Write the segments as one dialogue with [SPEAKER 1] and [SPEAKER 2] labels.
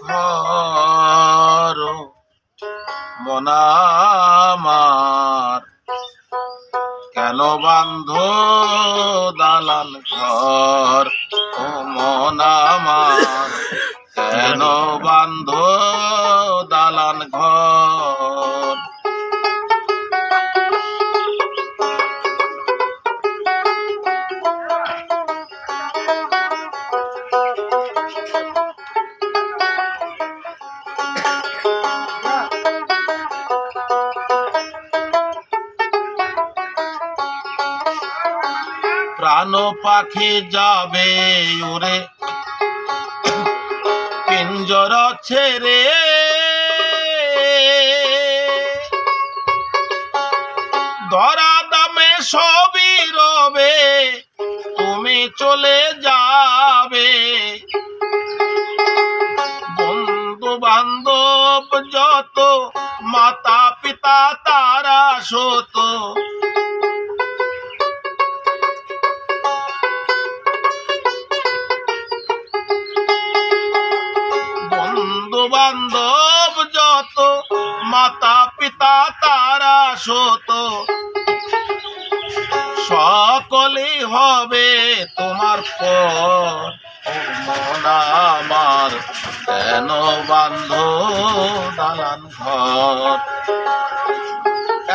[SPEAKER 1] ঘর মন আমার, কেন বান্ধ দালান ঘর ও মন আমার, কেন বান্ধ দালান ঘর। প্রাণ পাখি যাবে উড়ে পিঞ্জর ছেড়ে, ধরা দামে সবই রবে তুমি চলে যাবে। বন্ধু বান্ধব যত মাতা পিতা তারা শত, বন্ধু বান্ধব যত মাতা পিতা তারা শত, সকলে হবে তোমার পর ও মন আমার, কেন বান্ধ দালান ঘর।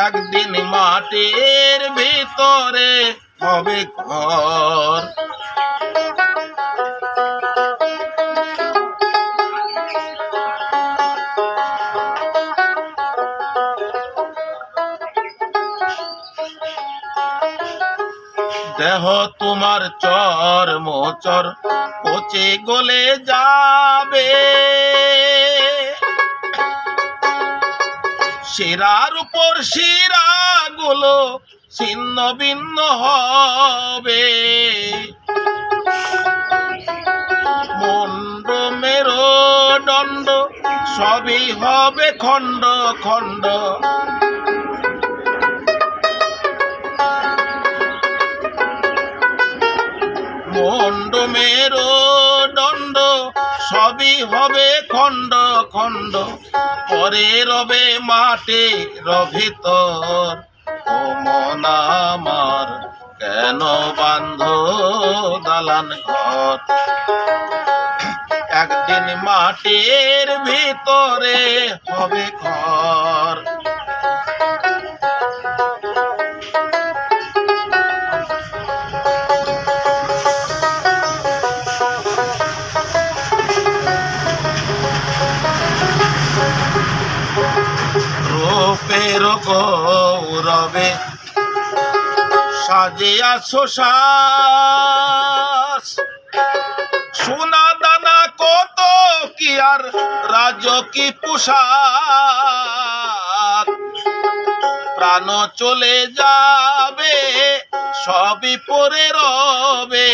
[SPEAKER 1] একদিন মাটির ভিতরে হবে ঘর। দেহ তোমার চর মোচর পচে গলে যাবে, শিরার উপর শিরা গুলো ছিন্ন ভিন্ন হবে। মুন্ড মেরুদণ্ড সবই হবে খণ্ড খণ্ড, মুন্ড মেরুদণ্ড সবই হবে খণ্ড খণ্ড, পরে রবে মাটির ভিতর ও মন আমার, কেন বান্ধ দালান ঘর। একদিন মাটির ভিতরে হবে ঘর। রূপের গৌরবে সাজিয়া শ্বাস, সোনা দানা কত কি আর রাজকী পোশাক, প্রাণ চলে যাবে সবই পরে রবে।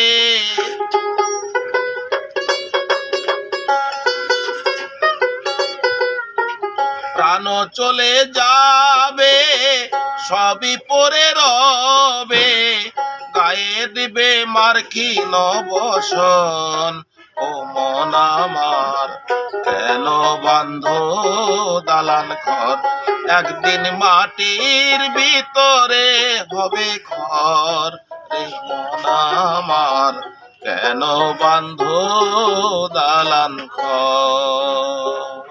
[SPEAKER 1] প্রাণ চলে যাবে সবই পরে রবে, গায়ে দিবে মার্কিন বসন ও মন আমার, কেন বান্ধ দালান ঘর। একদিন মাটির ভিতরে হবে ঘর রে মন আমার, কেন বান্ধ দালান ঘর।